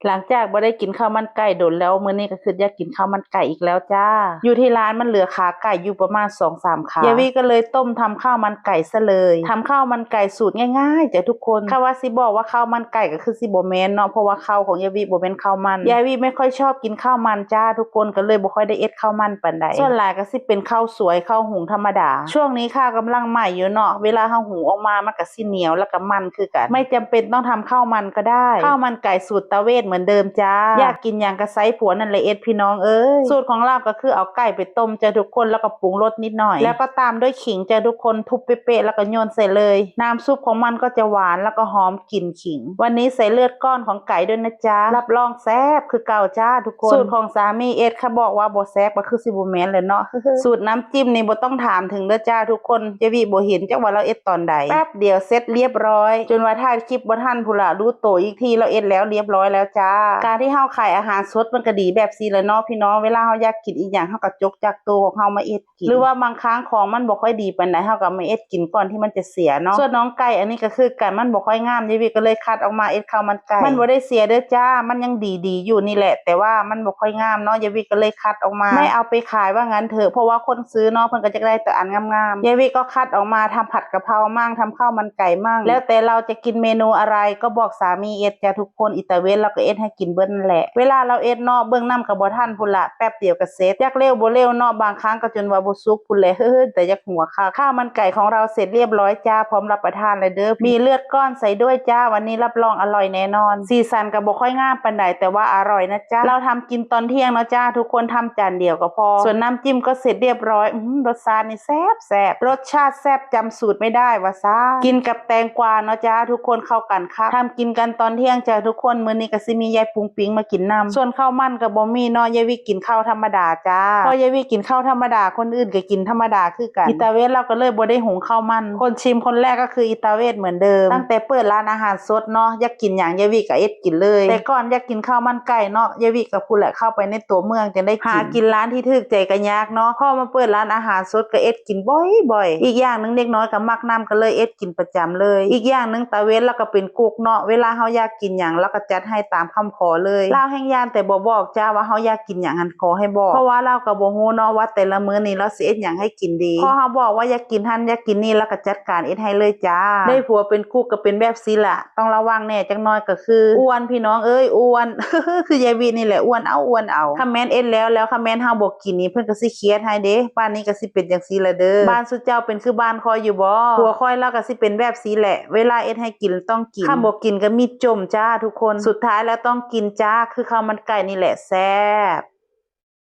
หลังจากบ่ได้กินข้าวมันไก่โดนแล้วมื้อนี้ก็คืออยากกินข้าวมันไก่อีกแล้วจ้าอยู่ที่ร้านมันเหลือขาไก่อยู่ประมาณ 2-3 ขายายวีก็เลยต้มทำข้าวมันไก่ซะเลยทำข้าวมันไก่สูตรง่ายๆจ้ะทุกคนถ้าว่าสิบอกว่าข้าวมันไก่ก็คือสิบ่แม่นเนาะเพราะว่าข้าวของยายวีบ่แม่นข้าวมันยายวีไม่ค่อยชอบกินข้าวมันจ้าทุกคนก็เลยบ่ค่อยได้เอ็ดข้าวมันปานใดส่วนหลายก็สิเป็นข้าวสวยข้าวหุงธรรมดาช่วงนี้ข้าวกำลังใหม่อยู่เนาะเวลาเฮาหุงออกมามันก็สิเหนียวแล้วก็มันคือกันไม่จำเป็นต้องทำข้าวมันก็ได้ข้าวมันไก่สูตรตะเวทเหมือนเดิมจ้าอยากกินอย่างกระไซผัวนั่นเลยเอ็ดพี่น้องเอ้ยสูตรของเราก็คือเอาไก่ไปต้มจ้าทุกคนแล้วก็ปรุงรสนิดหน่อยแล้วก็ตามด้วยขิงจ้าทุกคนทุบเป๊ะๆแล้วก็โยนใส่เลยน้ำซุปของมันก็จะหวานแล้วก็หอมกลิ่นขิงวันนี้ใส่เลือดก้อนของไก่ด้วยนะจ๊ะรับรองแซ่บคือเก่าจ้าทุกคนสูตรของสามีเอ็ดเขาบอกว่าบ่แซ่บก็คือสิบ่แม่นเลยเนาะ สูตรน้ำจิ้มนี่บ่ต้องถามถึงเด้อจ้าทุกคนจะวีบ่เห็นจักว่าเราเอ็ดตอนใดแป๊บเดียวเสร็จเรียบร้อยจนว่าถ่ายคลิปบ่ทันพุ่นล่ะรู้โตอีกทีเราเอ็ดแล้วเรียบร้อยแล้วจ้าการที่เฮาขายอาหารสดมันก็ดีแบบซี่แหละเนาะพี่น้องเวลาเฮาอยากกินอีหยังเฮาก็จกจากตัวของเฮามาเอ็ดกินหรือว่าบางครั้งของมันบ่ค่อยดีปานใดเฮาก็มาเอ็ดกินก่อนที่มันจะเสียเนาะส่วนน้องไก่อันนี้ก็คือกันมันบ่ค่อยงามยายวีก็เลยคัดออกมาเอ็ดข้าวมันไก่มันบ่ได้เสียเด้อจ้ามันยังดีๆอยู่นี่แหละแต่ว่ามันบ่ค่อยงามเนาะยายวีก็เลยคัดออกมาไม่เอาไปขายว่างั้นเถอะเพราะว่าคนซื้อเนาะเพิ่นก็จะได้แต่อันงามๆยายวีก็คัดออกมาทำผัดกะเพรามั่งทำข้าวมันไก่มั่งแล้วแต่เราจะกินเมนูอะไรก็บอกสามีเอ็ดจ้ะทุกคนอิตาเวนเราก็เอ็ดให้กินเบิ้นแหละเวลาเราเอ็ดเนาะเบิ่งน้ำกับบ่ทันพุ่นละแป๊บเดียวก็เสร็จอยากเร็วบ่เร็วเนาะบางครั้งก็จนว่าบ่สุกพุ่นเลยเฮ้ยแต่อยากหัวค่ะข้าวมันไก่ของเราเสร็จเรียบร้อยจ้าพร้อมรับประทานเลยเด้อมีเลือดก้อนใส่ด้วยจ้าวันนี้รับรองอร่อยแน่นอนสีสันก็บ่ค่อยงามปานใดแต่ว่าอร่อยนะจ้าเราทำกินตอนเที่ยงเนาะจ้าทุกคนทำจานเดียวก็พอส่วนน้ำจิ้มก็เสร็จเรียบร้อยรสชาตินี่แซ่บรสชาติแซ่บจำสูตรไม่ได้ว่าซ่ากินกับแตงกวาเนาะจ้าทุกคนเข้ากันค่ะทำกินกันตอนเที่ยงจ้าทุกคนมื้อนี้ก็สิมียายปุงปิงมากินน้ำส่วนข้าวมันก็บ่มีเนาะยายวิกินข้าวธรรมดาจ้าพอยายวิกินข้าวธรรมดาคนอื่นก็กินธรรมดาคือกันอิตาเวสเราก็เลยบ่ได้หุงข้าวมันคนชิมคนแรกก็คืออิตาเวสเหมือนเดิมตั้งแต่เปิดร้านอาหารสดเนาะอยากกินหยังยายวิก็เอ็ดกินเลยแต่ก่อนอยากกินข้าวมันไก่เนาะยายวิก็พูดแหละเข้าไปในตัวเมืองจะได้หากินร้านที่ถูกใจก็ยากเนาะพอมาเปิดร้านอาหารสดก็เอ็ดกินบ่อยๆอีกอย่างนึงเด็กน้อยก็มักน้ำก็เลยเอ็ดกินประจำเลยอีกอย่างนึงตาเวสแล้วก็เป็นกุ๊กเนาะเวลาเฮาอยากกินหยังแล้วก็จัดให้ตามคำขอเลยลาวแห่งยานแต่บ่บอกจ้าว่าเฮาอยากกินหยังหันขอให้บอกเพราะว่าเราก็บ่ฮู้เนาะว่าแต่ละมื้อนี้เราสิเอ็ดหยังให้กินดีพอเฮาบอกว่าอยากกินหันอยากกินนี่แล้วก็จัดการเอ็ดให้เลยจ้าได้ผัวเป็นกุ๊กก็เป็นแบบซี่ล่ะต้องระวังแน่จักหน่อยก็คืออ้วนพี่น้องเอ้ยอ้วน คือยายวีนี่แหละอ้วนเอาคอมเมนต์เอ็ดแล้วคอมเมนต์เฮาบ่กินนี่เพิ่นก็สิเครียดให้เด้บ้านนี้ก็สิเป็นจังซี่ละเด้อบ้านสุเจ้าเป็นคือบ้านคอยอยู่บ่ผัวคอยแล้วก็สิเป็นแบบซี่แหละเวลาเอ็ดให้กินต้องกินถ้าบ่กินก็มีจมจ้าทุกคนสุดท้ายแล้วต้องกินจ้าคือข้าวมันไก่นี่แหละแซ่บ